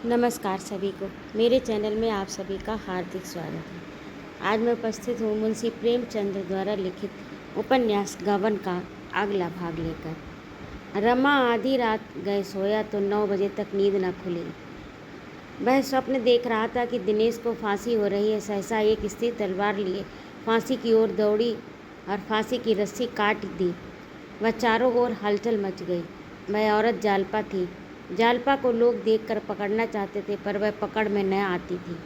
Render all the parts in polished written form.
नमस्कार सभी को। मेरे चैनल में आप सभी का हार्दिक स्वागत है। आज मैं उपस्थित हूँ मुंशी प्रेमचंद द्वारा लिखित उपन्यास गबन का अगला भाग लेकर। रमा आधी रात गए सोया तो 9 बजे तक नींद न खुली। वह स्वप्न देख रहा था कि दिनेश को फांसी हो रही है। सहसा एक स्त्री तलवार लिए फांसी की ओर दौड़ी और फांसी की रस्सी काट दी। वह चारों ओर हलचल मच गई। वह औरत जालपा थी। जालपा को लोग देखकर पकड़ना चाहते थे, पर वह पकड़ में न आती थी।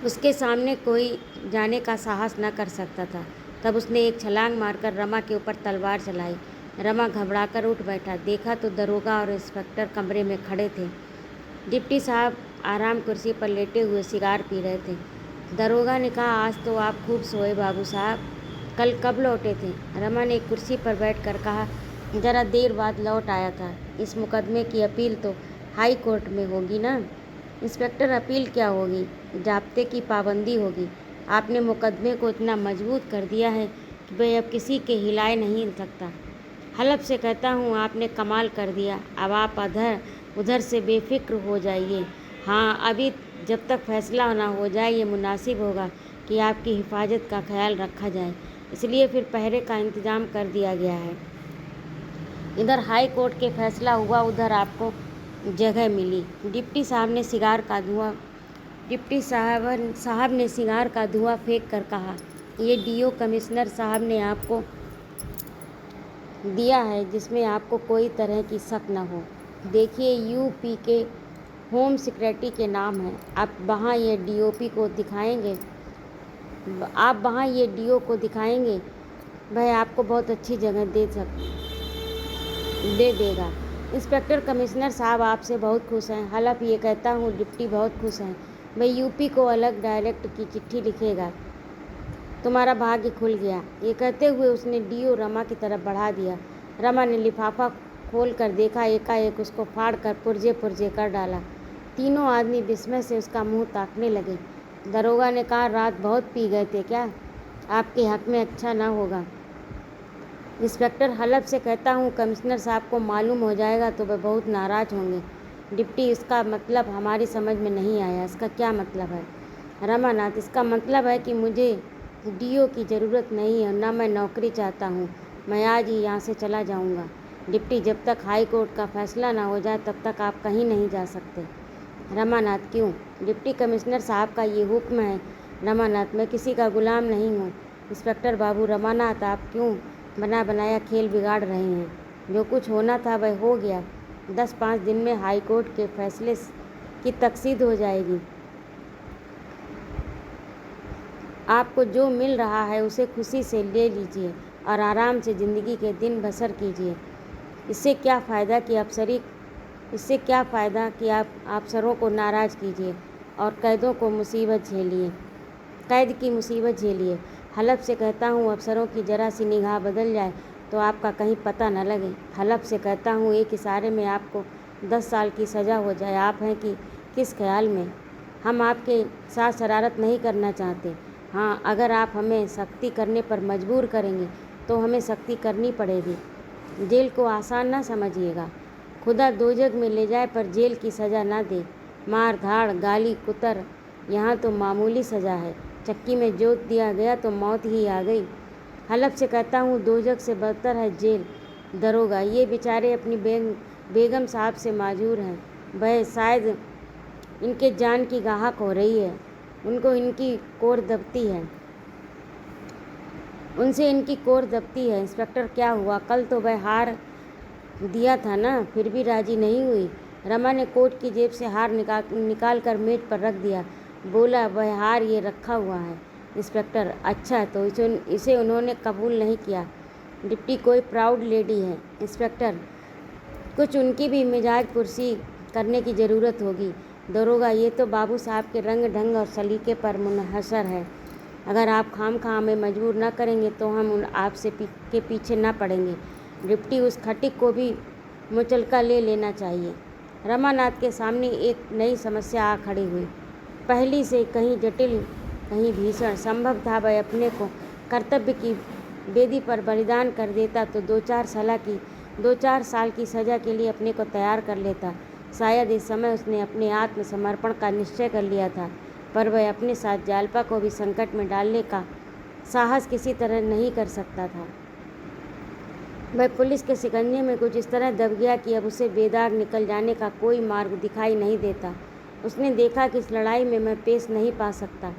उसके सामने कोई जाने का साहस न कर सकता था। तब उसने एक छलांग मारकर रमा के ऊपर तलवार चलाई। रमा घबराकर उठ बैठा। देखा तो दरोगा और इंस्पेक्टर कमरे में खड़े थे। डिप्टी साहब आराम कुर्सी पर लेटे हुए सिगार पी रहे थे। दरोगा ने कहा, आज तो आप खूब सोए बाबू साहब, कल कब लौटे थे? रमा ने एक कुर्सी पर बैठकर कहा, जरा देर बाद लौट आया था। इस मुकदमे की अपील तो हाई कोर्ट में होगी ना? इंस्पेक्टर, अपील क्या होगी, जाब्ते की पाबंदी होगी। आपने मुकदमे को इतना मजबूत कर दिया है कि वह अब किसी के हिलाए नहीं सकता। हलफ से कहता हूँ, आपने कमाल कर दिया। अब आप उधर से बेफिक्र हो जाइए। हाँ, अभी जब तक फैसला ना हो जाए ये मुनासिब होगा कि आपकी हिफाजत का ख्याल रखा जाए, इसलिए फिर पहरे का इंतज़ाम कर दिया गया है। इधर हाई कोर्ट के फैसला हुआ, उधर आपको जगह मिली। डिप्टी साहब ने सिगार का धुआं फेंक कर कहा, ये डीओ कमिश्नर साहब ने आपको दिया है जिसमें आपको कोई तरह की शक न हो। देखिए, यूपी के होम सेक्रेटरी के नाम है। आप वहाँ ये डीओ को दिखाएंगे, वह आपको बहुत अच्छी जगह दे देगा। इंस्पेक्टर, कमिश्नर साहब आपसे बहुत खुश हैं। हलफ ये कहता हूँ, डिप्टी बहुत खुश हैं। वह यूपी को अलग डायरेक्ट की चिट्ठी लिखेगा। तुम्हारा भाग्य खुल गया। ये कहते हुए उसने डीओ रमा की तरफ बढ़ा दिया। रमा ने लिफाफा खोल कर देखा। एकाएक उसको फाड़ कर पुर्जे पुर्जे कर डाला। तीनों आदमी विस्मय से उसका मुंह ताकने लगे। दरोगा ने कहा, रात बहुत पी गए थे क्या? आपके हक में अच्छा ना होगा। इंस्पेक्टर, हलफ से कहता हूँ, कमिश्नर साहब को मालूम हो जाएगा तो वह बहुत नाराज़ होंगे। डिप्टी, इसका मतलब हमारी समझ में नहीं आया। इसका क्या मतलब है? रमानाथ, इसका मतलब है कि मुझे डीओ की ज़रूरत नहीं है, ना मैं नौकरी चाहता हूँ। मैं आज ही यहाँ से चला जाऊँगा। डिप्टी, जब तक हाई कोर्ट का फैसला ना हो जाए तब तक आप कहीं नहीं जा सकते। रमानाथ, क्यों? डिप्टी कमिश्नर साहब का ये हुक्म है। रमानाथ, मैं किसी का गुलाम नहीं हूँ। इंस्पेक्टर बाबू, रमानाथ, आप क्यों बना बनाया खेल बिगाड़ रहे हैं? जो कुछ होना था वह हो गया। 10-5 दिन में हाई कोर्ट के फैसले की तकसीद हो जाएगी। आपको जो मिल रहा है उसे खुशी से ले लीजिए और आराम से ज़िंदगी के दिन बसर कीजिए। इससे क्या फ़ायदा कि आप अफसरों को नाराज़ कीजिए और कैद की मुसीबत झेलिए। हलफ से कहता हूँ, अफसरों की ज़रा सी निगाह बदल जाए तो आपका कहीं पता न लगे। हलफ से कहता हूँ, एक इशारे में आपको 10 साल की सज़ा हो जाए। आप हैं कि किस ख्याल में? हम आपके साथ शरारत नहीं करना चाहते। हाँ, अगर आप हमें सख्ती करने पर मजबूर करेंगे तो हमें सख्ती करनी पड़ेगी। जेल को आसान ना समझिएगा। खुदा दोजख में ले जाए पर जेल की सज़ा ना दे। मार धाड़, गाली कुतर, यहाँ तो मामूली सज़ा है। चक्की में जोत दिया गया तो मौत ही आ गई। हलफ से कहता हूँ, दोजख से बदतर है जेल। दरोगा, ये बेचारे अपनी बेगम साहब से माजूर हैं। वह शायद इनके जान की गाहक हो रही है। उनसे इनकी कोर दबती है। इंस्पेक्टर, क्या हुआ? कल तो वह हार दिया था ना, फिर भी राजी नहीं हुई। रमा ने कोट की जेब से हार निकाल कर मेज पर रख दिया। बोला, वह हार ये रखा हुआ है। इंस्पेक्टर, अच्छा, तो इसे उन्होंने कबूल नहीं किया। डिप्टी, कोई प्राउड लेडी है। इंस्पेक्टर, कुछ उनकी भी मिजाज पुरसी करने की ज़रूरत होगी। दरोगा, ये तो बाबू साहब के रंग ढंग और सलीके पर मुनहसर है। अगर आप खामखा हमें मजबूर न करेंगे तो हम आपसे के पीछे न पड़ेंगे। डिप्टी, उस खटिक को भी मुचलका ले लेना चाहिए। रमानाथ के सामने एक नई समस्या आ खड़ी हुई। पहली से कहीं जटिल, कहीं भीषण। संभव था वह अपने को कर्तव्य की बेदी पर बलिदान कर देता तो 2-4 साल की सज़ा के लिए अपने को तैयार कर लेता। शायद इस समय उसने अपने आत्मसमर्पण का निश्चय कर लिया था, पर वह अपने साथ जालपा को भी संकट में डालने का साहस किसी तरह नहीं कर सकता था। वह पुलिस के शिकंजे में कुछ इस तरह दब गया कि अब उसे बेदाग निकल जाने का कोई मार्ग दिखाई नहीं देता। उसने देखा कि इस लड़ाई में मैं पेश नहीं पा सकता।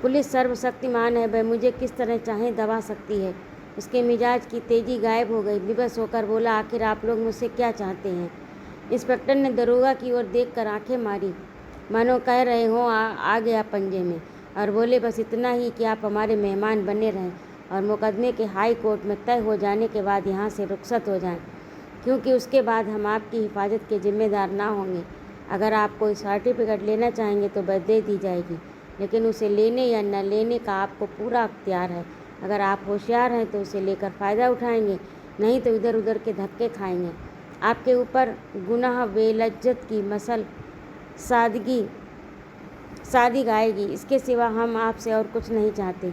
पुलिस सर्वशक्तिमान है, वह मुझे किस तरह चाहे दबा सकती है। उसके मिजाज की तेजी गायब हो गई। विवश होकर बोला, आखिर आप लोग मुझसे क्या चाहते हैं? इंस्पेक्टर ने दरोगा की ओर देखकर आंखें मारी, मानो कह रहे हों आ गया पंजे में, और बोले, बस इतना ही कि आप हमारे मेहमान बने रहें और मुकदमे के हाई कोर्ट में तय हो जाने के बाद यहाँ से रुखसत हो जाएं, क्योंकि उसके बाद हम आपकी हिफाजत के जिम्मेदार ना होंगे। अगर आप कोई सर्टिफिकेट लेना चाहेंगे तो वह दे दी जाएगी, लेकिन उसे लेने या न लेने का आपको पूरा अख्तियार है। अगर आप होशियार हैं तो उसे लेकर फ़ायदा उठाएंगे, नहीं तो इधर उधर के धक्के खाएंगे। आपके ऊपर गुनाह बेलज्जत की मसल सादिग आएगी। इसके सिवा हम आपसे और कुछ नहीं चाहते।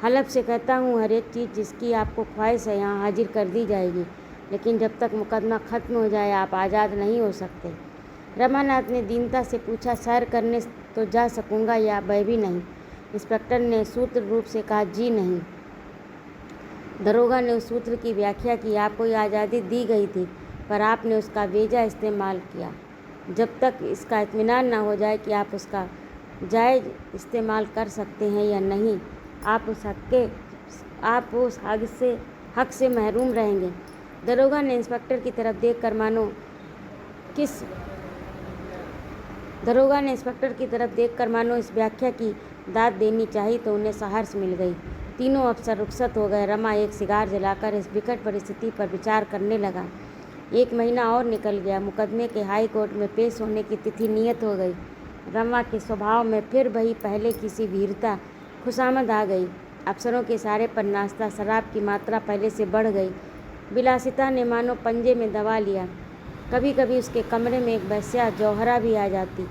हलफ से कहता हूँ, हर एक चीज़ जिसकी आपको ख्वाहिश है यहाँ हाजिर कर दी जाएगी, लेकिन जब तक मुकदमा ख़त्म हो जाए आप आज़ाद नहीं हो सकते। रमानाथ ने दीनता से पूछा, सैर करने तो जा सकूँगा या वह भी नहीं? इंस्पेक्टर ने सूत्र रूप से कहा, जी नहीं। दरोगा ने उस सूत्र की व्याख्या की, आपको ये आज़ादी दी गई थी, पर आपने उसका बेजा इस्तेमाल किया। जब तक इसका इत्मीनान न हो जाए कि आप उसका जायज़ इस्तेमाल कर सकते हैं या नहीं, आप उस हक से महरूम रहेंगे। दरोगा ने इंस्पेक्टर की तरफ देखकर मानो इस व्याख्या की दाद देनी चाहिए तो उन्हें सहर्ष मिल गई। तीनों अफसर रुखसत हो गए। रमा एक सिगार जलाकर इस विकट परिस्थिति पर विचार करने लगा। 1 महीना और निकल गया। मुकदमे के हाई कोर्ट में पेश होने की तिथि नियत हो गई। रमा के स्वभाव में फिर वही पहले की सी वीरता खुशामद आ गई। अफसरों के इशारे पर नाश्ता, शराब की मात्रा पहले से बढ़ गई। विलासिता ने मानो पंजे में दबा लिया। कभी कभी उसके कमरे में एक वेश्या जौहरा भी आ जाती,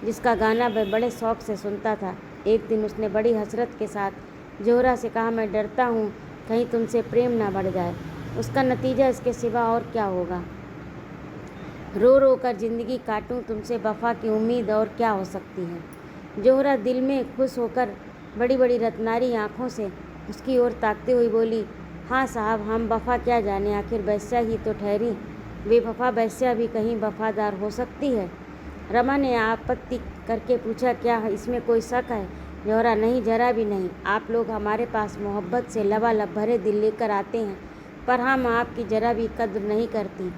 जिसका गाना वह बड़े शौक़ से सुनता था। एक दिन उसने बड़ी हसरत के साथ जौहरा से कहा, मैं डरता हूँ कहीं तुमसे प्रेम ना बढ़ जाए। उसका नतीजा इसके सिवा और क्या होगा? रो रो कर जिंदगी काटूं, तुमसे वफा की उम्मीद और क्या हो सकती है? जौहरा दिल में खुश होकर बड़ी बड़ी रत्नारी आँखों से उसकी ओर ताकते हुई बोली, हाँ साहब, हम वफा क्या जाने, आखिर वेश्या ही तो ठहरी। बेवफा वेश्या भी कहीं वफादार हो सकती है? रमा ने आपत्ति करके पूछा, क्या इसमें कोई शक है? जौहरा, नहीं, जरा भी नहीं। आप लोग हमारे पास मोहब्बत से लबालब भरे दिल लेकर आते हैं, पर हम आपकी जरा भी कद्र नहीं करती।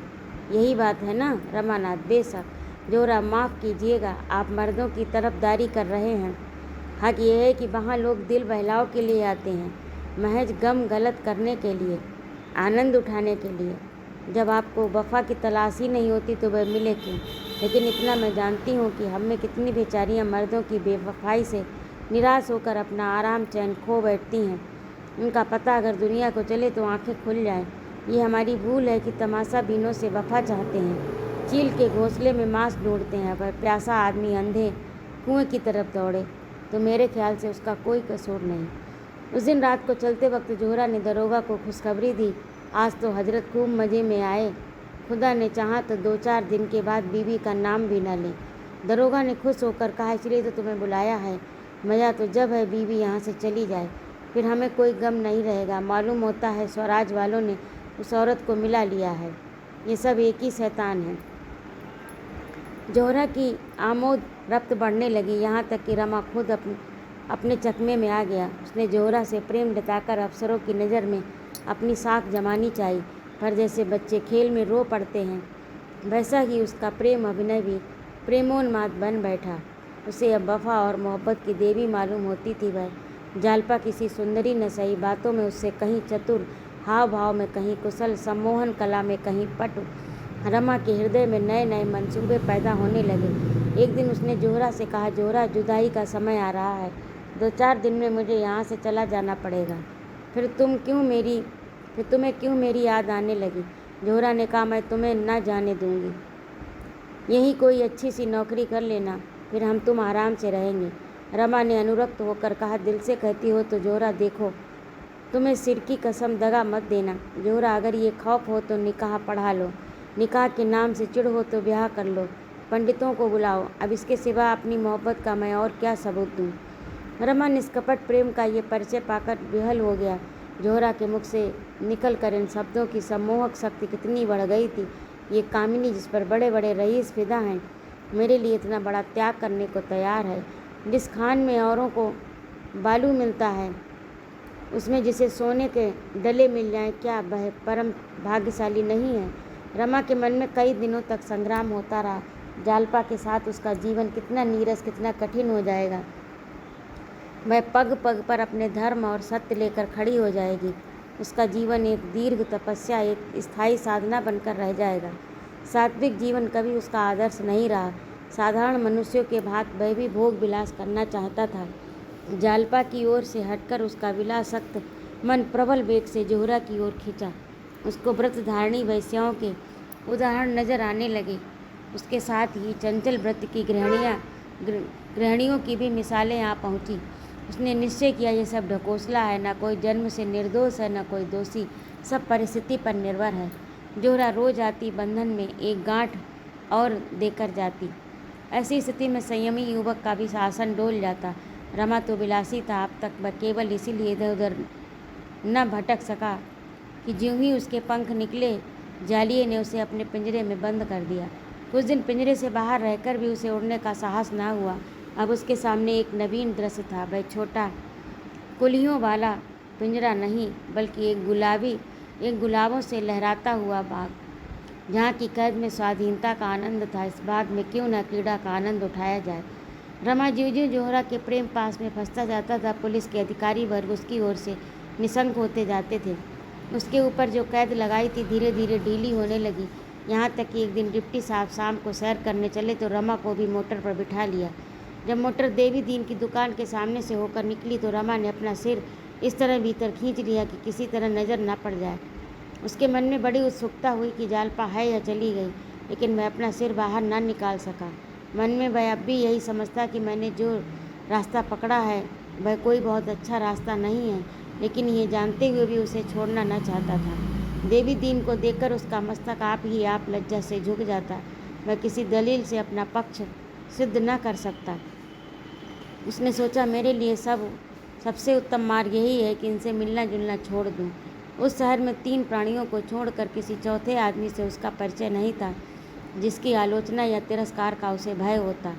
यही बात है ना रमानाथ? बेशक। जौहरा, माफ़ कीजिएगा, आप मर्दों की तरफदारी कर रहे हैं। हक यह है कि वहाँ लोग दिल बहलाव के लिए आते हैं, महज गम गलत करने के लिए, आनंद उठाने के लिए। जब आपको वफा की तलाश ही नहीं होती तो वह मिले क्यों? लेकिन इतना मैं जानती हूँ कि हम में कितनी बेचारियाँ मर्दों की बेवफाई से निराश होकर अपना आराम चैन खो बैठती हैं। उनका पता अगर दुनिया को चले तो आंखें खुल जाएं। ये हमारी भूल है कि तमाशा बीनों से वफा चाहते हैं, चील के घोंसले में मांस ढूंढते हैं। पर प्यासा आदमी अंधे कुएं की तरफ दौड़े तो मेरे ख्याल से उसका कोई कसूर नहीं। उस दिन रात को चलते वक्त जौहरा ने दरोगा को खुशखबरी दी, आज तो हजरत खूब मज़े में आए। खुदा ने चाहा तो 2-4 दिन के बाद बीवी का नाम भी न ले। दरोगा ने खुश होकर कहा, इसलिए तो तुम्हें बुलाया है। मज़ा तो जब है बीवी यहाँ से चली जाए, फिर हमें कोई गम नहीं रहेगा। मालूम होता है स्वराज वालों ने उस औरत को मिला लिया है। ये सब एक ही शैतान है। जौहरा की आमोद रफ्त बढ़ने लगी, यहाँ तक कि रमा खुद अपने चकमे में आ गया। उसने जौहरा से प्रेम जताकर अफसरों की नज़र में अपनी साख जमानी चाहिए, पर जैसे बच्चे खेल में रो पड़ते हैं, वैसा ही उसका प्रेम अभिनय भी प्रेमोन्माद बन बैठा। उसे अब वफा और मोहब्बत की देवी मालूम होती थी। वह जालपा किसी सुंदरी न सही, बातों में उससे कहीं चतुर, हाव भाव में कहीं कुशल, सम्मोहन कला में कहीं पटु। रमा के हृदय में नए नए मंसूबे पैदा होने लगे। एक दिन उसने जौहरा से कहा, जौहरा, जुदाई का समय आ रहा है, 2-4 दिन में मुझे यहाँ से चला जाना पड़ेगा। फिर तुम्हें क्यों मेरी याद आने लगी? जौहरा ने कहा, मैं तुम्हें न जाने दूंगी। यही कोई अच्छी सी नौकरी कर लेना, फिर हम तुम आराम से रहेंगे। रमा ने अनुरक्त होकर कहा, दिल से कहती हो तो जौहरा देखो, तुम्हें सिर की कसम दगा मत देना। जौहरा, अगर ये खौफ हो तो निकाह पढ़ा लो। निकाह के नाम से चिढ़ हो तो ब्याह कर लो, पंडितों को बुलाओ, अब इसके सिवा अपनी मोहब्बत का मैं और क्या सबूत दूँ। रमा निष्कपट प्रेम का ये परिचय पाकर विहल हो गया। जोहरा के मुख से निकल कर इन शब्दों की सम्मोहक शक्ति कितनी बढ़ गई थी। ये कामिनी जिस पर बड़े बड़े रईस फिदा हैं, मेरे लिए इतना बड़ा त्याग करने को तैयार है। जिस खान में औरों को बालू मिलता है, उसमें जिसे सोने के डले मिल जाएं, क्या वह परम भाग्यशाली नहीं है। रमा के मन में कई दिनों तक संग्राम होता रहा। जालपा के साथ उसका जीवन कितना नीरस, कितना कठिन हो जाएगा। वह पग पग पर अपने धर्म और सत्य लेकर खड़ी हो जाएगी। उसका जीवन एक दीर्घ तपस्या, एक स्थायी साधना बनकर रह जाएगा। सात्विक जीवन कभी उसका आदर्श नहीं रहा। साधारण मनुष्यों के भांति वह भी भोग विलास करना चाहता था। जालपा की ओर से हटकर उसका विलासक्त मन प्रबल वेग से जोहरा की ओर खींचा। उसको व्रतधारिणी वैश्याओं के उदाहरण नजर आने लगे। उसके साथ ही चंचल व्रत की गृहिणियों की भी मिसालें आ पहुंची। उसने निश्चय किया, ये सब ढकोसला है, ना कोई जन्म से निर्दोष है, ना कोई दोषी, सब परिस्थिति पर निर्भर है। जोहरा रोज आती, बंधन में एक गांठ और देकर जाती। ऐसी स्थिति में संयमी युवक का भी शासन डोल जाता। रमा तो विलासी था, अब तक वह केवल इसीलिए इधर उधर न भटक सका कि ज्यों ही उसके पंख निकले, जालिये ने उसे अपने पिंजरे में बंद कर दिया। कुछ दिन पिंजरे से बाहर रहकर भी उसे उड़ने का साहस न हुआ। अब उसके सामने एक नवीन दृश्य था। वह छोटा कुलियों वाला पिंजरा नहीं, बल्कि एक गुलाबों से लहराता हुआ बाग, जहाँ की कैद में स्वाधीनता का आनंद था। इस बाग में क्यों न क्रीड़ा का आनंद उठाया जाए। रमा ज्यों-ज्यों जोहरा के प्रेम पास में फंसता जाता था, पुलिस के अधिकारी वर्ग उसकी ओर से निशंक होते जाते थे। उसके ऊपर जो कैद लगाई थी धीरे धीरे ढीली होने लगी। यहाँ तक कि एक दिन डिप्टी साहब शाम को सैर करने चले तो रमा को भी मोटर पर बिठा लिया। जब मोटर देवी दीन की दुकान के सामने से होकर निकली तो रमा ने अपना सिर इस तरह भीतर खींच लिया कि किसी तरह नज़र न पड़ जाए। उसके मन में बड़ी उत्सुकता हुई कि जालपा है या चली गई, लेकिन वह अपना सिर बाहर न निकाल सका। मन में वह अब भी यही समझता कि मैंने जो रास्ता पकड़ा है वह कोई बहुत अच्छा रास्ता नहीं है, लेकिन ये जानते हुए भी उसे छोड़ना न चाहता था। देवी दीन को देखकर उसका मस्तक आप ही आप लज्जा से झुक जाता। वह किसी दलील से अपना पक्ष सिद्ध न कर सकता। उसने सोचा, मेरे लिए सबसे उत्तम मार्ग यही है कि इनसे मिलना जुलना छोड़ दूं। उस शहर में 3 प्राणियों को छोड़कर किसी चौथे आदमी से उसका परिचय नहीं था जिसकी आलोचना या तिरस्कार का उसे भय होता।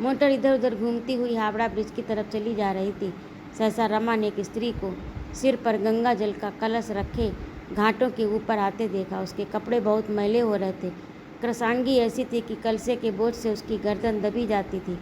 मोटर इधर उधर घूमती हुई हावड़ा ब्रिज की तरफ चली जा रही थी। सहसा रमा ने एक स्त्री को सिर पर गंगा जल का कलश रखे घाटों के ऊपर आते देखा। उसके कपड़े बहुत मैले हो रहे थे। कृशांगी ऐसी थी कि कलशे के बोझ से उसकी गर्दन दबी जाती थी।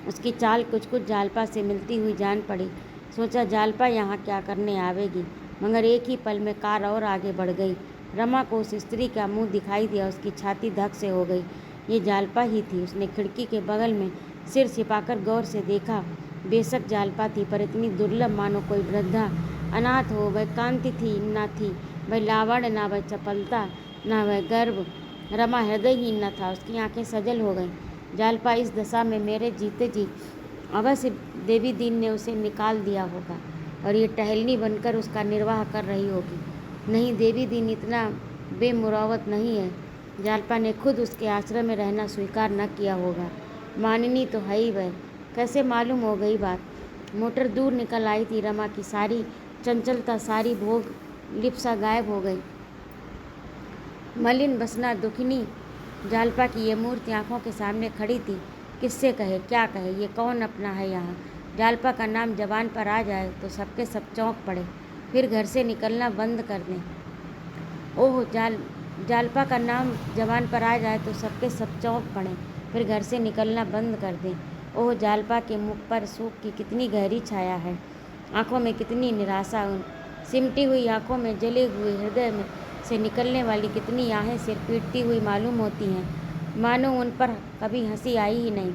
उसकी चाल कुछ जालपा से मिलती हुई जान पड़ी। सोचा, जालपा यहाँ क्या करने आवेगी, मगर एक ही पल में कार और आगे बढ़ गई। रमा को उस स्त्री का मुंह दिखाई दिया। उसकी छाती धक से हो गई। ये जालपा ही थी। उसने खिड़की के बगल में सिर छिपाकर गौर से देखा। बेशक जालपा थी, पर इतनी दुर्लभ मानो कोई वृद्धा अनाथ हो। वह कांति थी न थी, वह लावण्य, ना वह चपलता, ना वह गर्व। रमा हृदयहीन न था। उसकी आंखें सजल हो गईं। जालपा इस दशा में मेरे जीते जी अवश्य देवी दीन ने उसे निकाल दिया होगा और ये टहलनी बनकर उसका निर्वाह कर रही होगी। नहीं, देवी दीन इतना बेमुरौवत नहीं है। जालपा ने खुद उसके आश्रय में रहना स्वीकार न किया होगा। माननी तो है ही वह। कैसे मालूम हो गई बात। मोटर दूर निकल आई थी। रमा की सारी चंचलता, सारी भोग लिप्सा गायब हो गई। मलिन बसना दुखिनी जालपा की ये मूर्ति आंखों के सामने खड़ी थी। किससे कहे, क्या कहे, ये कौन अपना है यहाँ। जालपा का नाम जबान पर आ जाए तो सबके सब चौंक पड़े, फिर घर से निकलना बंद कर दें। ओह, जालपा का नाम जबान पर आ जाए तो सबके सब चौंक पड़े, फिर घर से निकलना बंद कर दें। ओह, जालपा के मुख पर शोक की कितनी गहरी छाया है, आंखों में कितनी निराशा। उन सिमटी हुई आंखों में जले हुए हृदय में से निकलने वाली कितनी आहें सिर पीटती हुई मालूम होती हैं। मानो उन पर कभी हंसी आई ही नहीं,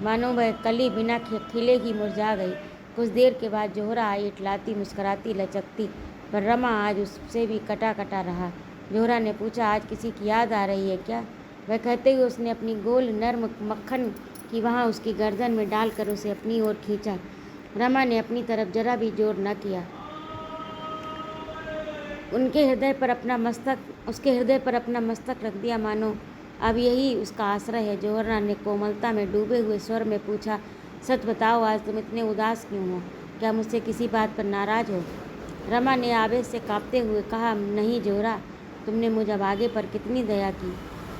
मानो वह कली बिना खिले ही मुरझा गई। कुछ देर के बाद जोहरा आई, इटलाती, मुस्कुराती, लचकती, पर रमा आज उससे भी कटा कटा रहा। जोहरा ने पूछा, आज किसी की याद आ रही है क्या। वह कहते हुए उसने अपनी गोल नर्म मक्खन की वहाँ उसकी गर्दन में डालकर उसे अपनी ओर खींचा। रमा ने अपनी तरफ जरा भी जोर न किया। उनके हृदय पर अपना मस्तक उसके हृदय पर अपना मस्तक रख दिया, मानो अब यही उसका आश्रय है। जौहरा ने कोमलता में डूबे हुए स्वर में पूछा, सच बताओ, आज तुम इतने उदास क्यों हो? क्या मुझसे किसी बात पर नाराज हो? रमा ने आवेश से कांपते हुए कहा, नहीं जौहरा, तुमने मुझ अभागे पर कितनी दया की।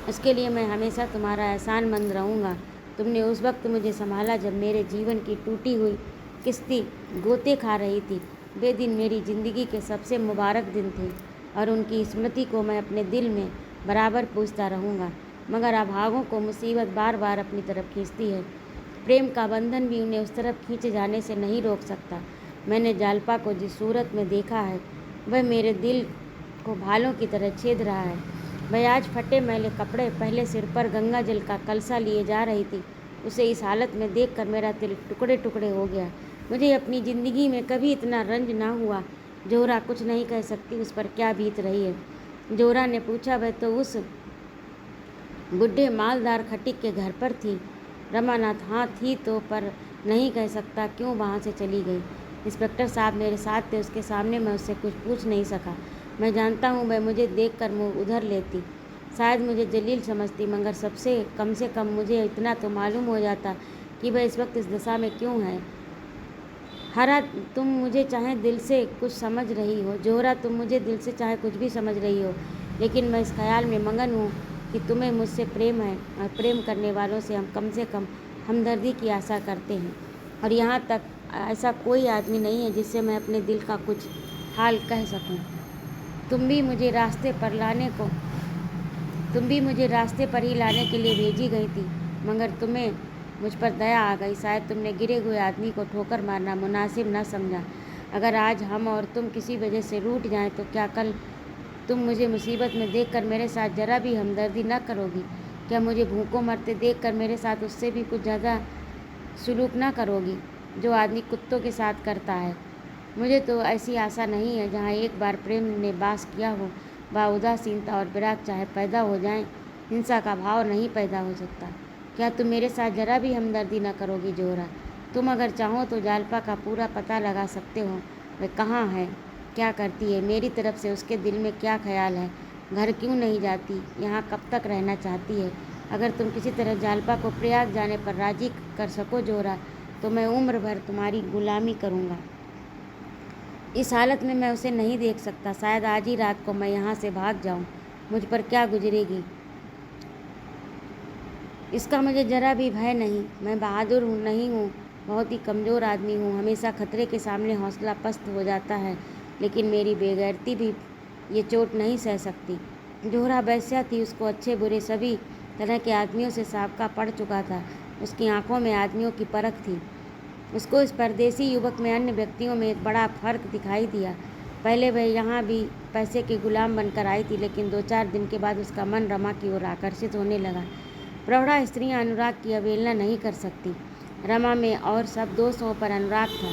उसके लिए मैं हमेशा तुम्हारा एहसानमंद रहूँगा। तुमने उस वक्त मुझे संभाला जब मेरे जीवन की टूटी हुई किश्ती गोते खा रही थी। वे दिन मेरी ज़िंदगी के सबसे मुबारक दिन थे और उनकी स्मृति को मैं अपने दिल में बराबर पूजता रहूँगा। मगर अभागों को मुसीबत बार बार अपनी तरफ खींचती है। प्रेम का बंधन भी उन्हें उस तरफ खींचे जाने से नहीं रोक सकता। मैंने जालपा को जिस सूरत में देखा है, वह मेरे दिल को भालों की तरह छेद रहा है। वह आज फटे मैले कपड़े पहले सिर पर गंगा जल का कलसा लिए जा रही थी। उसे इस हालत में देखकर मेरा दिल टुकड़े टुकड़े हो गया। मुझे अपनी ज़िंदगी में कभी इतना रंज ना हुआ। जौहरा कुछ नहीं कह सकती उस पर क्या बीत रही है। जौहरा ने पूछा, वह तो उस बुढ़े मालदार खटिक के घर पर थी। रमानाथ, हाँ थी तो, पर नहीं कह सकता क्यों वहाँ से चली गई। इंस्पेक्टर साहब मेरे साथ थे, उसके सामने मैं उससे कुछ पूछ नहीं सका। मैं जानता हूँ वह मुझे देखकर मुँह उधर लेती, शायद मुझे जलील समझती, मगर से कम मुझे इतना तो मालूम हो जाता कि वह इस वक्त इस दशा में क्यों है। हरा, तुम मुझे चाहे दिल से कुछ समझ रही हो, जौहरा तुम मुझे दिल से चाहे कुछ भी समझ रही हो, लेकिन मैं इस ख्याल में मगन हूँ कि तुम्हें मुझसे प्रेम है और प्रेम करने वालों से हम कम से कम हमदर्दी की आशा करते हैं। और यहाँ तक ऐसा कोई आदमी नहीं है जिससे मैं अपने दिल का कुछ हाल कह सकूँ। तुम भी मुझे रास्ते पर ही लाने के लिए भेजी गई थी, मगर तुम्हें मुझ पर दया आ गई। शायद तुमने गिरे हुए आदमी को ठोकर मारना मुनासिब न समझा। अगर आज हम और तुम किसी वजह से रूठ जाएं तो क्या कल तुम मुझे मुसीबत में देखकर मेरे साथ जरा भी हमदर्दी न करोगी? क्या मुझे भूखों मरते देखकर मेरे साथ उससे भी कुछ ज़्यादा सुलूक न करोगी जो आदमी कुत्तों के साथ करता है? मुझे तो ऐसी आशा नहीं है। जहाँ एक बार प्रेम ने वास किया हो, वह उदासीनता और विराग चाहे पैदा हो जाएं, हिंसा का भाव नहीं पैदा हो सकता। क्या तुम मेरे साथ जरा भी हमदर्दी न करोगी जौहरा? तुम अगर चाहो तो जालपा का पूरा पता लगा सकते हो। वह कहाँ है, क्या करती है, मेरी तरफ से उसके दिल में क्या ख्याल है, घर क्यों नहीं जाती, यहाँ कब तक रहना चाहती है? अगर तुम किसी तरह जालपा को प्रयाग जाने पर राजी कर सको जौहरा, तो मैं उम्र भर तुम्हारी गुलामी करूँगा। इस हालत में मैं उसे नहीं देख सकता। शायद आज ही रात को मैं यहाँ से भाग जाऊँ। मुझ पर क्या गुजरेगी इसका मुझे जरा भी भय नहीं। मैं बहादुर नहीं हूँ, बहुत ही कमज़ोर आदमी हूँ। हमेशा खतरे के सामने हौसला पस्त हो जाता है, लेकिन मेरी बेगैरती भी ये चोट नहीं सह सकती। जौहरा वैश्या थी, उसको अच्छे बुरे सभी तरह के आदमियों से साबका पड़ चुका था। उसकी आंखों में आदमियों की परख थी। उसको इस परदेसी युवक में अन्य व्यक्तियों में एक बड़ा फर्क दिखाई दिया। पहले वह यहाँ भी पैसे के गुलाम बनकर आई थी, लेकिन 2-4 दिन के बाद उसका मन रमा की ओर आकर्षित होने लगा। प्रौढ़ा स्त्रियाँ अनुराग की अवहेलना नहीं कर सकती। रमा में और सब दोषों पर अनुराग था।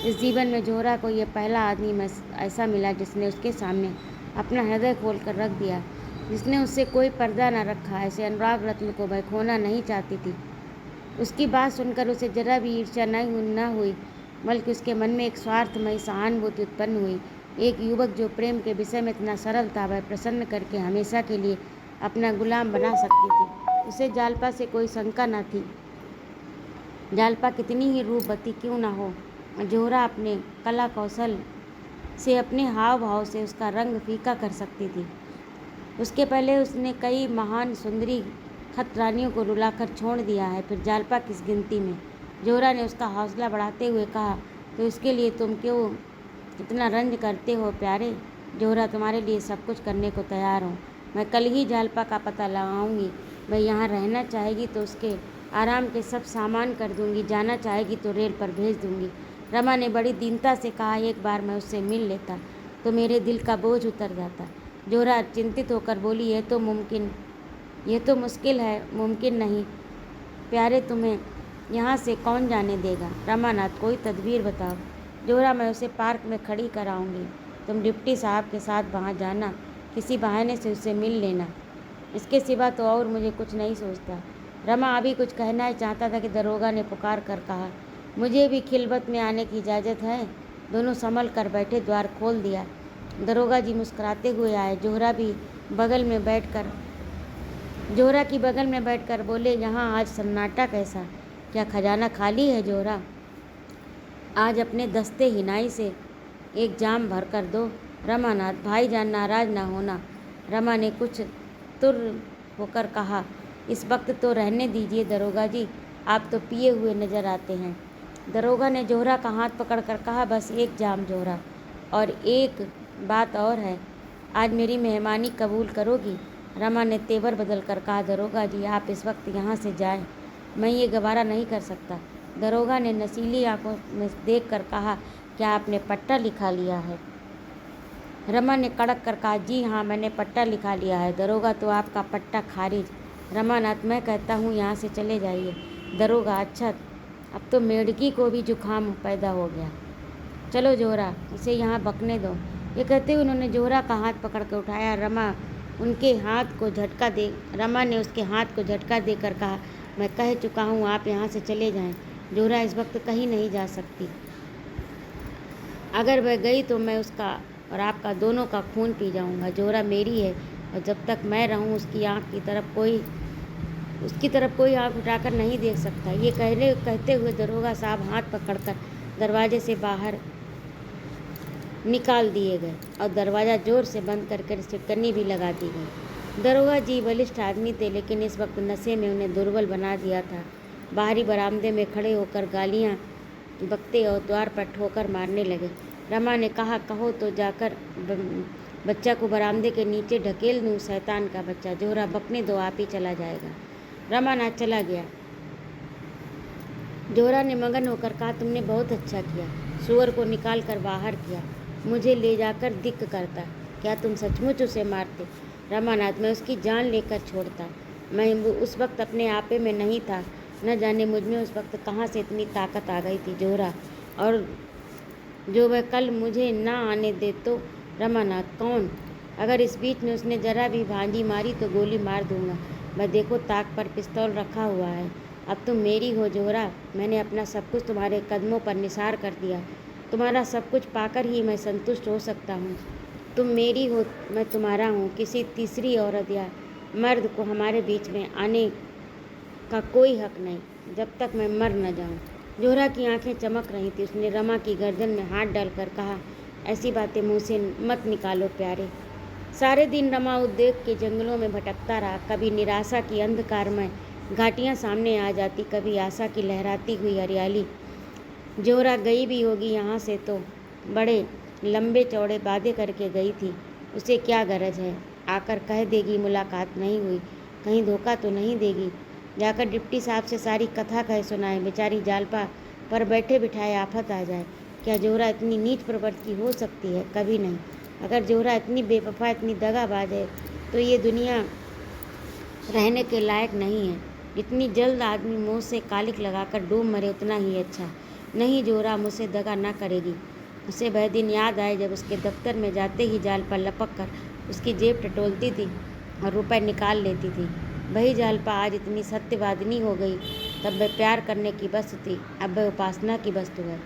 इस जीवन में जौहरा को यह पहला आदमी ऐसा मिला जिसने उसके सामने अपना हृदय खोल कर रख दिया, जिसने उससे कोई पर्दा न रखा। ऐसे अनुराग रत्न को वह खोना नहीं चाहती थी। उसकी बात सुनकर उसे जरा भी ईर्ष्या न हुई, बल्कि उसके मन में एक स्वार्थमयी सहानुभूति उत्पन्न हुई। एक युवक जो प्रेम के विषय में इतना सरल था, वह प्रसन्न करके हमेशा के लिए अपना गुलाम बना सकती थी। उसे जालपा से कोई शंका न थी। जालपा कितनी ही रूपवती क्यों न हो, जौहरा अपने कला कौशल से, अपने हाव भाव से उसका रंग फीका कर सकती थी। उसके पहले उसने कई महान सुंदरी खत रानियों को रुलाकर छोड़ दिया है, फिर जालपा किस गिनती में? जौहरा ने उसका हौसला बढ़ाते हुए कहा, तो इसके लिए तुम क्यों इतना रंज करते हो प्यारे? जौहरा, तुम्हारे लिए सब कुछ करने को तैयार हूँ। मैं कल ही जालपा का पता लगाऊंगी। वह यहाँ रहना चाहेगी तो उसके आराम के सब सामान कर दूंगी, जाना चाहेगी तो रेल पर भेज दूंगी। रमा ने बड़ी दीनता से कहा, एक बार मैं उससे मिल लेता तो मेरे दिल का बोझ उतर जाता। जौहरा चिंतित होकर बोली, यह तो मुश्किल है, मुमकिन नहीं प्यारे, तुम्हें यहाँ से कौन जाने देगा? रमानाथ, कोई तदबीर बताओ। जौहरा, मैं उसे पार्क में खड़ी कराऊंगी, तुम डिप्टी साहब के साथ वहाँ जाना, किसी बहाने से उससे मिल लेना। इसके सिवा तो और मुझे कुछ नहीं सोचता। रमा अभी कुछ कहना ही चाहता था कि दरोगा ने पुकार कर कहा, मुझे भी खिलवत में आने की इजाज़त है। दोनों संभल कर बैठे, द्वार खोल दिया। दरोगा जी मुस्कुराते हुए आए। जोहरा की बगल में बैठकर बोले, यहाँ आज सन्नाटा कैसा? क्या खजाना खाली है जोहरा? आज अपने दस्ते हिनाई से एक जाम भर कर दो। रमानाथ, भाईजान नाराज ना होना। रमा ने कुछ तुर होकर कहा, इस वक्त तो रहने दीजिए दरोगा जी, आप तो पिए हुए नजर आते हैं। दरोगा ने जोहरा का हाथ पकड़कर कहा, बस एक जाम जोहरा, और एक बात और है, आज मेरी मेहमानी कबूल करोगी? रमा ने तेवर बदल कर कहा, दरोगा जी आप इस वक्त यहाँ से जाएं, मैं ये गवारा नहीं कर सकता। दरोगा ने नशीली आंखों में देख कर कहा, क्या आपने पट्टा लिखा लिया है? रमा ने कड़क कर कहा, जी हाँ मैंने पट्टा लिखा लिया है। दरोगा, तो आपका पट्टा खारिज। रमानाथ, मैं कहता हूँ यहाँ से चले जाइए। दरोगा, अच्छा अब तो मेढकी को भी जुकाम पैदा हो गया। चलो जोहरा, इसे यहाँ बकने दो। ये कहते हुए उन्होंने जोहरा का हाथ पकड़ कर उठाया। रमा ने उसके हाथ को झटका देकर कहा, मैं कह चुका हूँ आप यहाँ से चले जाएं। जोहरा इस वक्त कहीं नहीं जा सकती। अगर वह गई तो मैं उसका और आपका दोनों का खून पी जाऊंगा। जोहरा मेरी है और जब तक मैं रहूं उसकी तरफ कोई आंख उठाकर नहीं देख सकता। ये कहते हुए दरोगा साहब हाथ पकड़कर दरवाजे से बाहर निकाल दिए गए और दरवाज़ा जोर से बंद करके सिटकनी भी लगा दी गई। दरोगा जी बलिष्ठ आदमी थे, लेकिन इस वक्त नशे में उन्हें दुर्बल बना दिया था। बाहरी बरामदे में खड़े होकर गालियाँ बकते और द्वार पर ठोकर मारने लगे। रमा ने कहा, कहो तो जाकर बच्चा को बरामदे के नीचे ढकेल दूँ, शैतान का बच्चा। जोहरा, बकने दो, आप ही चला जाएगा। रमानाथ चला गया। जोहरा ने मगन होकर कहा, तुमने बहुत अच्छा किया, सुअर को निकाल कर बाहर किया, मुझे ले जाकर दिक्क करता। क्या तुम सचमुच उसे मारते? रमानाथ, मैं उसकी जान लेकर छोड़ता। मैं उस वक्त अपने आपे में नहीं था, न जाने मुझ में उस वक्त कहाँ से इतनी ताकत आ गई थी जोहरा, और जो वह कल मुझे ना आने दे तो। रमानाथ, कौन? अगर इस बीच में उसने जरा भी भांजी मारी तो गोली मार दूंगा। मैं देखो ताक पर पिस्तौल रखा हुआ है। अब तुम मेरी हो जोहरा, मैंने अपना सब कुछ तुम्हारे कदमों पर निसार कर दिया। तुम्हारा सब कुछ पाकर ही मैं संतुष्ट हो सकता हूँ। तुम मेरी हो, मैं तुम्हारा हूँ। किसी तीसरी औरत या मर्द को हमारे बीच में आने का कोई हक नहीं, जब तक मैं मर न जाऊँ। जोहरा की आंखें चमक रही थी। उसने रमा की गर्दन में हाथ डालकर कहा, ऐसी बातें मुँह से मत निकालो प्यारे। सारे दिन रमा उद्योग के जंगलों में भटकता रहा। कभी निराशा की अंधकारमय घाटियाँ सामने आ जाती, कभी आशा की लहराती हुई हरियाली। जोहरा गई भी होगी यहाँ से तो बड़े लंबे चौड़े वादे करके गई थी। उसे क्या गरज है, आकर कह देगी मुलाकात नहीं हुई, कहीं धोखा तो नहीं देगी। जाकर डिप्टी साहब से सारी कथा कह सुनाए, बेचारी जालपा पर बैठे बिठाए आफत आ जाए। क्या जोहरा इतनी नीच प्रवृत्ति की हो सकती है? कभी नहीं। अगर जोहरा इतनी बेवफा, इतनी दगाबाज है तो ये दुनिया रहने के लायक नहीं है। जितनी जल्द आदमी मुँह से कालिक लगाकर डूब मरे उतना ही अच्छा। नहीं, जोहरा मुझसे दगा ना करेगी। उसे वह दिन याद आए जब उसके दफ्तर में जाते ही जालपा लपक कर उसकी जेब टटोलती थी और रुपए निकाल लेती थी। वही जालपा आज इतनी सत्यवादिनी हो गई। तब वह प्यार करने की वस्तु थी, अब वह उपासना की वस्तु है।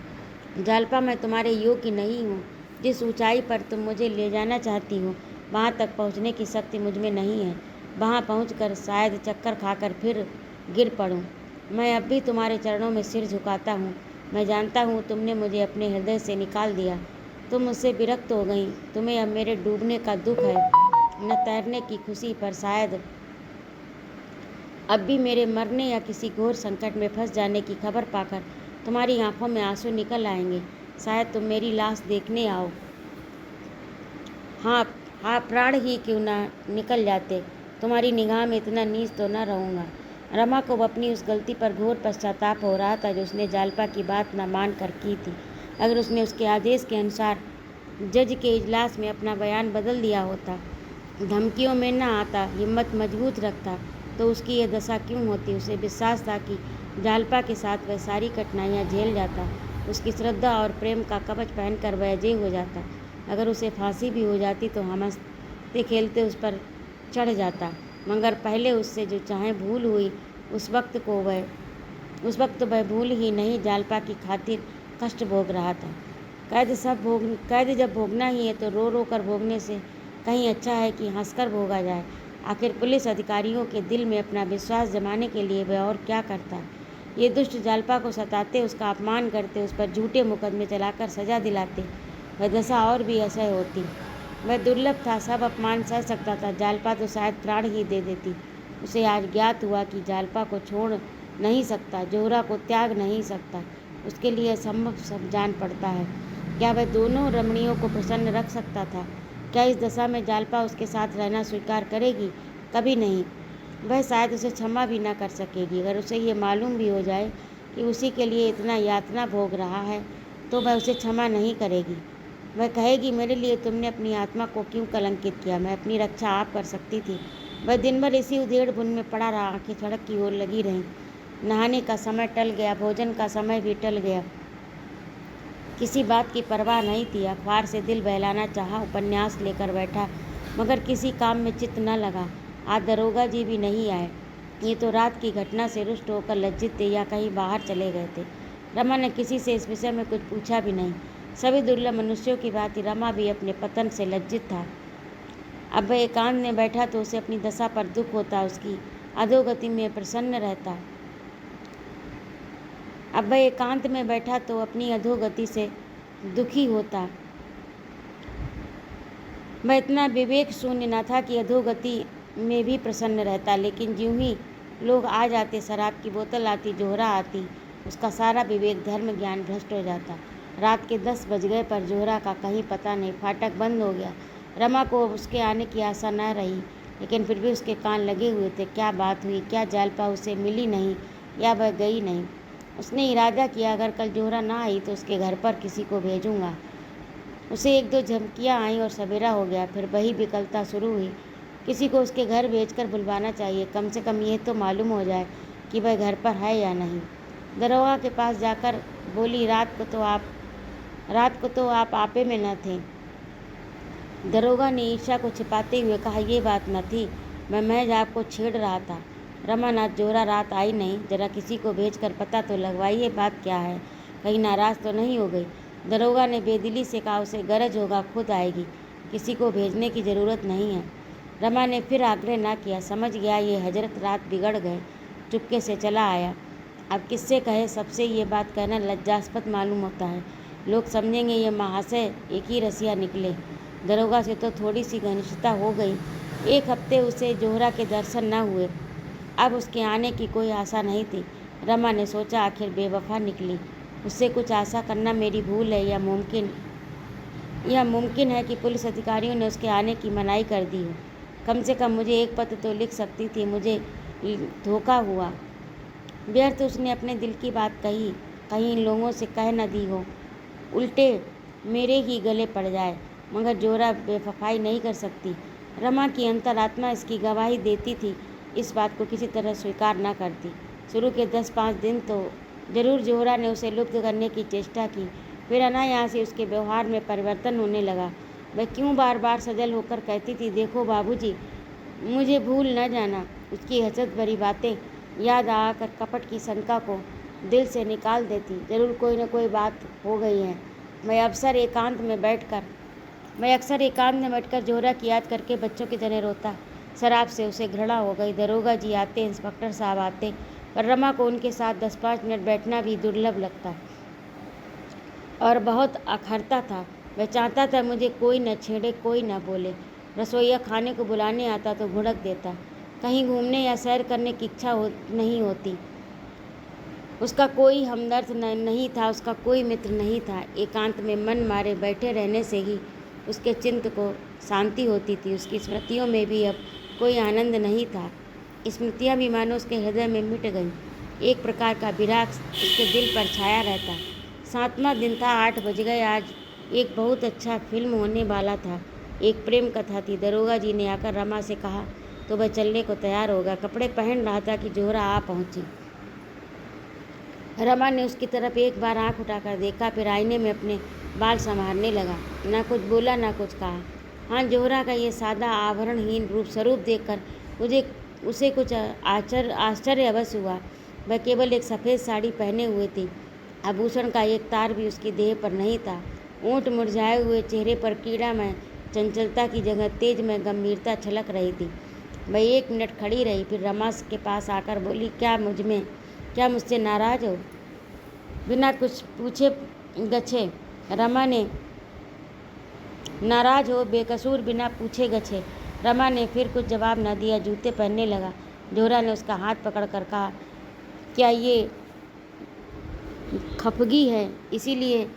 जालपा, मैं तुम्हारे योग्य नहीं हूँ। जिस ऊंचाई पर तुम मुझे ले जाना चाहती हो वहाँ तक पहुँचने की शक्ति मुझ में नहीं है। वहाँ पहुँचकर शायद चक्कर खाकर फिर गिर पड़ूँ। मैं अब भी तुम्हारे चरणों में सिर झुकाता हूँ। मैं जानता हूँ तुमने मुझे अपने हृदय से निकाल दिया, तुम मुझसे विरक्त हो गई। तुम्हें अब मेरे डूबने का दुख है, न तैरने की खुशी, पर शायद अब भी मेरे मरने या किसी घोर संकट में फंस जाने की खबर पाकर तुम्हारी आंखों में आंसू निकल आएंगे। शायद तुम मेरी लाश देखने आओ। हाँ हाँ, प्राण ही क्यों ना निकल जाते, तुम्हारी निगाह में इतना नीच तो न रहूँगा। रमा को अपनी उस गलती पर घोर पश्चाताप हो रहा था जो उसने जालपा की बात न मान कर की थी। अगर उसने उसके आदेश के अनुसार जज के इजलास में अपना बयान बदल दिया होता, धमकियों में न आता, हिम्मत मजबूत रखता, तो उसकी यह दशा क्यों होती। उसे विश्वास था कि जालपा के साथ वह सारी कठिनाइयाँ झेल जाता, उसकी श्रद्धा और प्रेम का कवच पहनकर वह अजय हो जाता। अगर उसे फांसी भी हो जाती तो हम हंसते खेलते उस पर चढ़ जाता, मगर पहले उससे जो चाहे भूल हुई, उस वक्त वह भूल ही नहीं जालपा की खातिर कष्ट भोग रहा था। कैद जब भोगना ही है तो रो रो कर भोगने से कहीं अच्छा है कि हंसकर भोगा जाए। आखिर पुलिस अधिकारियों के दिल में अपना विश्वास जमाने के लिए वह और क्या करता। ये दुष्ट जालपा को सताते, उसका अपमान करते, उस पर झूठे मुकदमे चलाकर सजा दिलाते, वह दशा और भी असह्य होती। वह दुर्लभ था, सब अपमान सह सकता था। जालपा तो शायद प्राण ही दे देती। उसे आज ज्ञात हुआ कि जालपा को छोड़ नहीं सकता, जोहरा को त्याग नहीं सकता। उसके लिए असंभव सब जान पड़ता है। क्या वह दोनों रमणियों को प्रसन्न रख सकता था? क्या इस दशा में जालपा उसके साथ रहना स्वीकार करेगी? कभी नहीं। वह शायद उसे क्षमा भी न कर सकेगी। अगर उसे ये मालूम भी हो जाए कि उसी के लिए इतना यातना भोग रहा है तो वह उसे क्षमा नहीं करेगी। वह कहेगी, मेरे लिए तुमने अपनी आत्मा को क्यों कलंकित किया? मैं अपनी रक्षा आप कर सकती थी। वह दिन भर इसी उधेड़ बुन में पड़ा रहा, आंखें सड़क की ओर लगी रहीं। नहाने का समय टल गया, भोजन का समय भी टल गया। किसी बात की परवाह नहीं थी। अखबार से दिल बहलाना चाहा, उपन्यास लेकर बैठा, मगर किसी काम में चित्त न लगा। आज दरोगा जी भी नहीं आए। ये तो रात की घटना से रुष्ट होकर लज्जित थे या कहीं बाहर चले गए थे। रमा ने किसी से इस विषय में कुछ पूछा भी नहीं। सभी दुर्लभ मनुष्यों की भांति रमा भी अपने पतन से लज्जित था। अब वह एकांत में बैठा तो उसे अपनी दशा पर दुख होता, उसकी अधोगति में प्रसन्न रहता। अब वह एकांत में बैठा तो अपनी अधोगति से दुखी होता। वह इतना विवेक शून्य न था कि अधोगति में भी प्रसन्न रहता, लेकिन ज्यों ही लोग आ जाते, शराब की बोतल आती, जोहरा आती, उसका सारा विवेक धर्म ज्ञान भ्रष्ट हो जाता। रात के 10 बज गए पर जोहरा का कहीं पता नहीं। फाटक बंद हो गया। रमा को उसके आने की आशा न रही, लेकिन फिर भी उसके कान लगे हुए थे। क्या बात हुई? क्या जालपा उसे मिली नहीं या वह गई नहीं? उसने इरादा किया, अगर कल जोहरा ना आई तो उसके घर पर किसी को भेजूंगा। उसे 1-2 झमकियाँ आईं और सवेरा हो गया। फिर वही विकलता शुरू हुई। किसी को उसके घर भेजकर बुलवाना चाहिए, कम से कम ये तो मालूम हो जाए कि वह घर पर है या नहीं। दरोगा के पास जाकर बोली, रात को तो आप आपे में न थे। दरोगा ने ईर्ष्या को छिपाते हुए कहा, ये बात न थी, मैं महज आपको छेड़ रहा था। रमानाथ, जोहरा रात आई नहीं, जरा किसी को भेजकर पता तो लगवाइए बात क्या है, कहीं नाराज़ तो नहीं हो गई। दरोगा ने बेदिली से कहा, उसे गरज होगा खुद आएगी, किसी को भेजने की ज़रूरत नहीं है। रमा ने फिर आग्रह ना किया, समझ गया ये हजरत रात बिगड़ गए, चुपके से चला आया। अब किससे कहे, सबसे ये बात कहना लज्जास्पद मालूम होता है। लोग समझेंगे ये महाशय एक ही रसिया निकले। दरोगा से तो थोड़ी सी घनिष्ठता हो गई। 1 हफ्ते उसे जोहरा के दर्शन न हुए। अब उसके आने की कोई आशा नहीं थी। रमा ने सोचा, आखिर बेवफा निकली, उससे कुछ आशा करना मेरी भूल है या मुमकिन है कि पुलिस अधिकारियों ने उसके आने की मनाही कर दी हो। कम से कम मुझे एक पत्र तो लिख सकती थी। मुझे धोखा हुआ। व्यर्थ उसने अपने दिल की बात कही, कहीं इन लोगों से कह न दी हो, उल्टे मेरे ही गले पड़ जाए। मगर जोहरा बेवफाई नहीं कर सकती। रमा की अंतरात्मा इसकी गवाही देती थी, इस बात को किसी तरह स्वीकार न करती। शुरू के 10-5 दिन तो जरूर जोहरा ने उसे लुप्त करने की चेष्टा की, फिर अनायास ही उसके व्यवहार में परिवर्तन होने लगा। वह क्यों बार बार सजल होकर कहती थी, देखो बाबूजी, मुझे भूल न जाना। उसकी हसरत भरी बातें याद आकर कपट की शंका को दिल से निकाल देती। जरूर कोई न कोई बात हो गई है। मैं अक्सर एकांत में बैठकर जोहरा की याद करके बच्चों की तरह रोता। शराब से उसे घृणा हो गई। दरोगा जी आते, इंस्पेक्टर साहब आते, पर रमा को उनके साथ 10-5 मिनट बैठना भी दुर्लभ लगता और बहुत अखरता था। वह चाहता था मुझे कोई न छेड़े, कोई न बोले। रसोईया खाने को बुलाने आता तो घुड़क देता। कहीं घूमने या सैर करने की इच्छा नहीं होती। उसका कोई हमदर्द नहीं था, उसका कोई मित्र नहीं था। एकांत में मन मारे बैठे रहने से ही उसके चित्त को शांति होती थी। उसकी स्मृतियों में भी अब कोई आनंद नहीं था। स्मृतियाँ भी मानो उसके हृदय में मिट गईं। एक प्रकार का विराग उसके दिल पर छाया रहता। 7वां दिन था, 8 बज गए। आज एक बहुत अच्छा फिल्म होने वाला था। एक प्रेम कथा थी। दरोगा जी ने आकर रमा से कहा तो वह चलने को तैयार होगा। कपड़े पहन रहा था कि जोहरा आ पहुंची। रमा ने उसकी तरफ एक बार आंख उठाकर देखा, फिर आईने में अपने बाल संवारने लगा। ना कुछ बोला, ना कुछ कहा। हाँ, जोहरा का ये सादा आभरणहीन स्वरूप देखकर उसे कुछ आश्चर्य अवश्य हुआ। वह केवल एक सफ़ेद साड़ी पहने हुए थी। आभूषण का एक तार भी उसकी देह पर नहीं था। ऊँट मुरझाए हुए चेहरे पर कीड़ा में चंचलता की जगह तेज में गंभीरता छलक रही थी। वह 1 मिनट खड़ी रही, फिर रमा के पास आकर बोली, क्या मुझसे नाराज़ हो? बिना कुछ पूछे गछे रमा ने नाराज़ हो बेकसूर बिना पूछे गछे रमा ने फिर कुछ जवाब न दिया। जूते पहनने लगा। जोहरा ने उसका हाथ पकड़कर कहा, क्या ये खफगी है? इसीलिए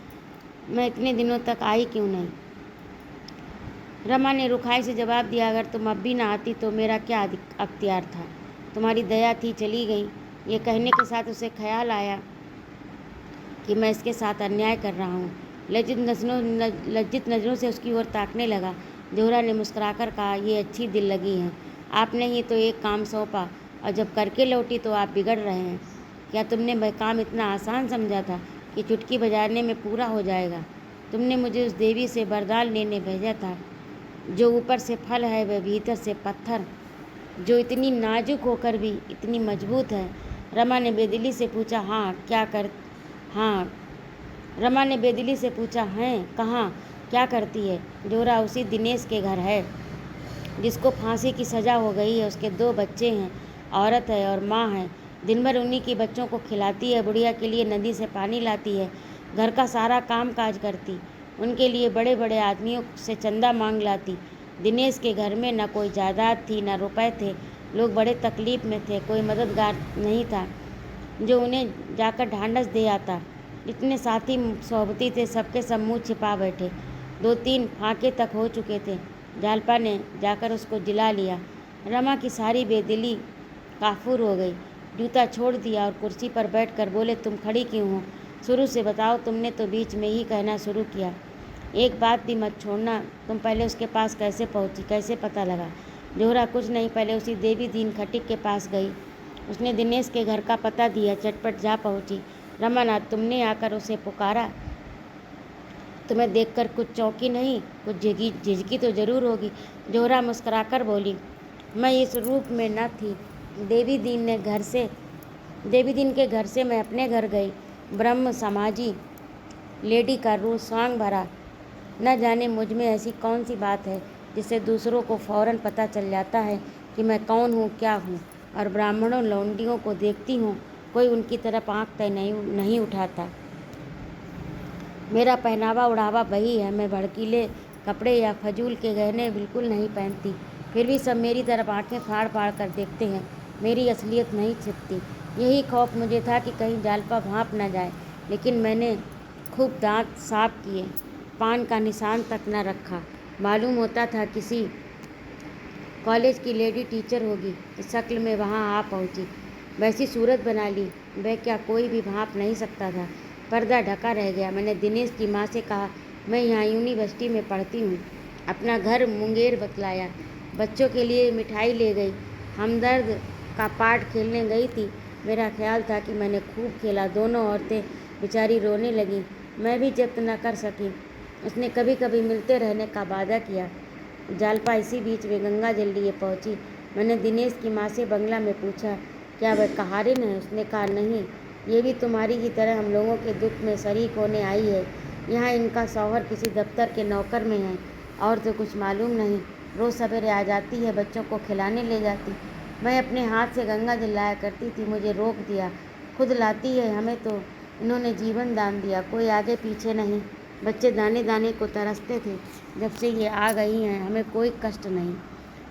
मैं इतने दिनों तक आई क्यों नहीं? रमा ने रुखाई से जवाब दिया, अगर तुम अब भी ना आती तो मेरा क्या अख्तियार था? तुम्हारी दया थी, चली गई। ये कहने के साथ उसे ख्याल आया कि मैं इसके साथ अन्याय कर रहा हूँ। लज्जित नज़रों से उसकी ओर ताकने लगा। जोहरा ने मुस्कुराकर कहा, ये अच्छी दिल लगी है। आपने ही तो एक काम सौंपा और जब करके लौटी तो आप बिगड़ रहे हैं। क्या तुमने वह काम इतना आसान समझा था कि चुटकी बजाने में पूरा हो जाएगा? तुमने मुझे उस देवी से वरदान लेने भेजा था, जो ऊपर से फल है वह भीतर से पत्थर, जो इतनी नाजुक होकर भी इतनी मजबूत है। रमा ने बेदिली से पूछा, रमा ने बेदिली से पूछा, हैं कहाँ? क्या करती है? जोहरा उसी दिनेश के घर है जिसको फांसी की सज़ा हो गई है। उसके 2 बच्चे हैं, औरत है और माँ है। दिन भर उन्हीं की बच्चों को खिलाती है, बुढ़िया के लिए नदी से पानी लाती है, घर का सारा काम काज करती, उनके लिए बड़े बड़े आदमियों से चंदा मांग लाती। दिनेश के घर में न कोई जायदाद थी न रुपए थे। लोग बड़े तकलीफ़ में थे, कोई मददगार नहीं था जो उन्हें जाकर ढांढस दे आता। इतने साथी सोबती थे, सबके सब मुँह छिपा बैठे। 2-3 फाके तक हो चुके थे। जालपा ने जाकर उसको जिला लिया। रमा की सारी बेदिली काफूर हो गई। जूता छोड़ दिया और कुर्सी पर बैठकर बोले, तुम खड़ी क्यों हो? शुरू से बताओ। तुमने तो बीच में ही कहना शुरू किया। एक बात भी मत छोड़ना। तुम पहले उसके पास कैसे पहुंची? कैसे पता लगा? जोहरा, कुछ नहीं, पहले उसी देवी दीन खटिक के पास गई। उसने दिनेश के घर का पता दिया, चटपट जा पहुंची। रमानाथ, तुमने आकर उसे पुकारा। तुम्हें देखकर कुछ चौंकी नहीं, कुछ झिझकी तो जरूर होगी। जोहरा मुस्कुराकर बोली, मैं इस रूप में न थी। देवी दीन के घर से मैं अपने घर गई। ब्रह्म समाजी लेडी का रूह स्वांग भरा। न जाने मुझ में ऐसी कौन सी बात है जिससे दूसरों को फौरन पता चल जाता है कि मैं कौन हूँ, क्या हूँ। और ब्राह्मणों लौंडियों को देखती हूँ, कोई उनकी तरफ आँख तक नहीं उठाता। मेरा पहनावा उड़ावा वही है। मैं भड़कीले कपड़े या फजूल के गहने बिल्कुल नहीं पहनती, फिर भी सब मेरी तरफ आंखें फाड़ फाड़ कर देखते हैं। मेरी असलियत नहीं छिपती। यही खौफ मुझे था कि कहीं जालपा भांप न जाए, लेकिन मैंने खूब दांत साफ किए, पान का निशान तक न रखा। मालूम होता था किसी कॉलेज की लेडी टीचर होगी। इस शक्ल में वहाँ आ पहुँची, वैसी सूरत बना ली, वह क्या कोई भी भांप नहीं सकता था। पर्दा ढका रह गया। मैंने दिनेश की माँ से कहा, मैं यहाँ यूनिवर्सिटी में पढ़ती हूँ। अपना घर मुंगेर बतलाया। बच्चों के लिए मिठाई ले गई। हमदर्द का पाठ खेलने गई थी। मेरा ख्याल था कि मैंने खूब खेला। दोनों औरतें बेचारी रोने लगीं। मैं भी जब्त न कर सकी। उसने कभी कभी मिलते रहने का वादा किया। जालपा इसी बीच में गंगा जल लिए पहुँची। मैंने दिनेश की माँ से बंगला में पूछा, क्या वह कहारिन है? उसने कहा, नहीं, ये भी तुम्हारी की तरह हम लोगों के दुख में शरीक होने आई है। यहाँ इनका शौहर किसी दफ्तर के नौकर में है, और तो कुछ मालूम नहीं। रोज़ सवेरे आ जाती है, बच्चों को खिलाने ले जाती। मैं अपने हाथ से गंगा जल लाया करती थी, मुझे रोक दिया। खुद लाती है। हमें तो इन्होंने जीवन दान दिया, कोई आगे पीछे नहीं। बच्चे दाने दाने को तरसते थे। जब से ये आ गई हैं, हमें कोई कष्ट नहीं।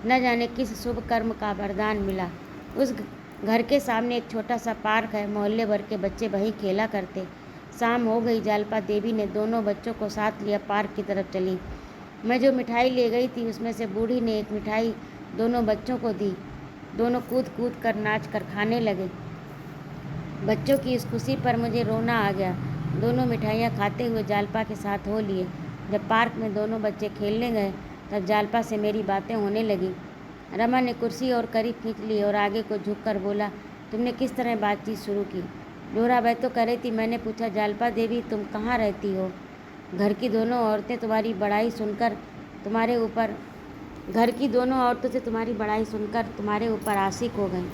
न जाने किस शुभ कर्म का वरदान मिला। उस घर के सामने एक छोटा सा पार्क है, मोहल्ले भर के बच्चे वहीं खेला करते। शाम हो गई। जालपा देवी ने दोनों बच्चों को साथ लिया पार्क की तरफ चली। मैं जो मिठाई ले गई थी उसमें से बूढ़ी ने एक मिठाई दोनों बच्चों को दी। दोनों कूद कूद कर नाच कर खाने लगे। बच्चों की इस खुशी पर मुझे रोना आ गया। दोनों मिठाइयाँ खाते हुए जालपा के साथ हो लिए। जब पार्क में दोनों बच्चे खेलने गए तब जालपा से मेरी बातें होने लगी। रमा ने कुर्सी और करीब खींच ली और आगे को झुककर बोला, तुमने किस तरह बातचीत शुरू की? जोहरा, वह तो कह रही थी। मैंने पूछा, जालपा देवी तुम कहाँ रहती हो? घर की दोनों औरतें तुम्हारी बड़ाई सुनकर तुम्हारे ऊपर आशिक हो गईं।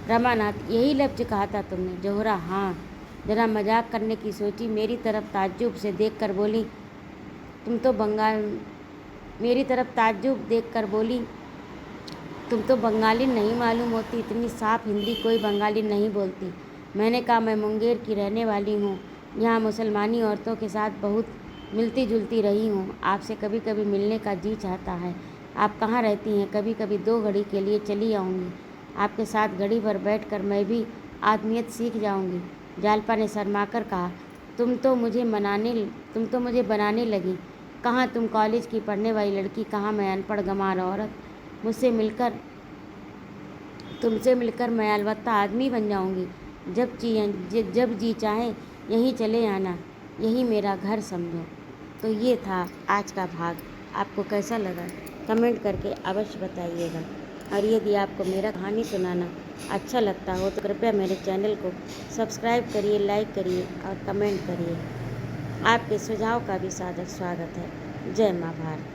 रमानाथ, यही लफ्ज़ कहा था तुमने? जोहरा, हाँ। जरा मजाक करने की सोची, मेरी तरफ ताज्जुब से देखकर बोली, तुम तो बंगाल मेरी तरफ ताज्जुब देखकर बोली, तुम तो बंगाली नहीं मालूम होती, इतनी साफ हिंदी कोई बंगाली नहीं बोलती। मैंने कहा, मैं मुंगेर की रहने वाली हूँ, यहाँ मुसलमानी औरतों के साथ बहुत मिलती जुलती रही हूँ। आपसे कभी कभी मिलने का जी चाहता है। आप कहाँ रहती हैं? कभी कभी 2 घड़ी के लिए चली आऊँगी। आपके साथ घड़ी भर बैठकर मैं भी आदमियत सीख जाऊँगी। जालपा ने शर्माकर कहा, तुम तो मुझे बनाने लगी। कहाँ तुम कॉलेज की पढ़ने वाली लड़की, कहाँ मैं अनपढ़ गंवार औरत। तुमसे मिलकर मैं अलबत्ता आदमी बन जाऊंगी। जब जी चाहे यहीं चले आना, यही मेरा घर समझो। तो ये था आज का भाग। आपको कैसा लगा कमेंट करके अवश्य बताइएगा। और यदि आपको मेरा कहानी सुनाना अच्छा लगता हो तो कृपया मेरे चैनल को सब्सक्राइब करिए, लाइक करिए और कमेंट करिए। आपके सुझाव का भी सादर स्वागत है। जय माँ भारती।